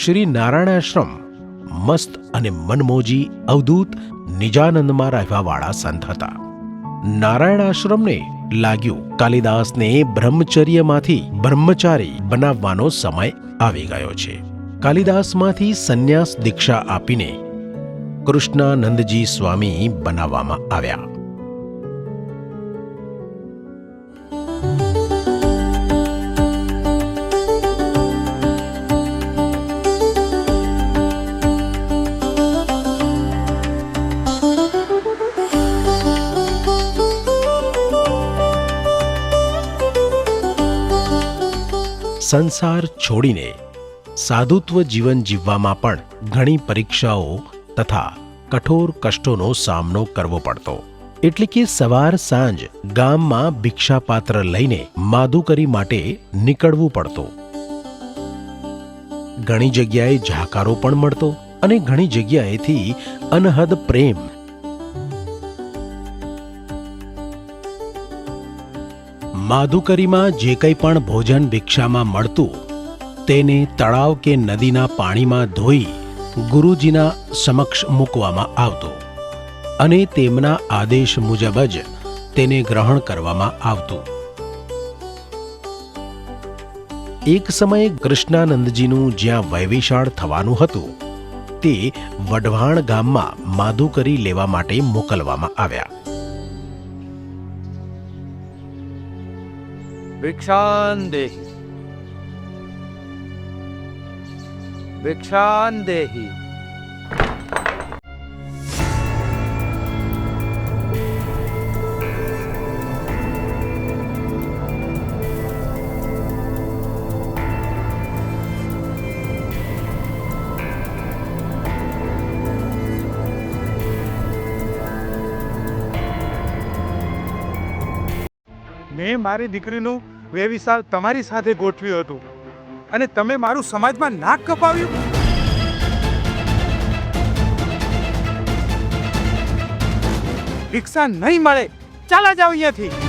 શ્રી નારાયણાશ્રમ મસ્ત અને મનમોજી અવધૂત નિજાનંદમાં રહેવાવાળા સંત હતા. નારાયણાશ્રમને લાગ્યું કાલિદાસને બ્રહ્મચર્યમાંથી બ્રહ્મચારી બનાવવાનો સમય આવી ગયો છે. કાલિદાસમાંથી સંન્યાસ દીક્ષા આપીને કૃષ્ણાનંદજી સ્વામી બનાવવામાં આવ્યા. સંસાર છોડીને સાધુત્વ જીવન જીવવામાં પણ ઘણી પરીક્ષાઓ તથા કઠોર કષ્ટોનો સામનો કરવો પડતો. એટલે કે સવાર સાંજ ગામમાં ભિક્ષાપાત્ર લઈને માધુકરી માટે નીકળવું પડતું. ઘણી જગ્યાએ જાકારો પણ મળતો અને ઘણી જગ્યાએથી અનહદ પ્રેમ. માધુકરીમાં જે કંઈ પણ ભોજન ભિક્ષામાં મળતું તેને તળાવ કે નદીના પાણીમાં ધોઈ ગુરુજીના સમક્ષ મૂકવામાં આવતું અને તેમના આદેશ મુજબ જ તેને ગ્રહણ કરવામાં આવતું. એક સમયે કૃષ્ણાનંદજીનું જ્યાં વૈવિશાળ થવાનું હતું તે વઢવાણ ગામમાં માધુકરી લેવા માટે મોકલવામાં આવ્યા. ભિક્ષાન દેહી, ભિક્ષાન દેહી. મેં મારી દીકરીનું વેવિશાળ તમારી સાથે ગોઠવ્યું હતું અને તમે મારું સમાજમાં નાક કપાવ્યું. ભિક્ષા નહીં મળે, ચાલા જાઓ અહીંયાથી.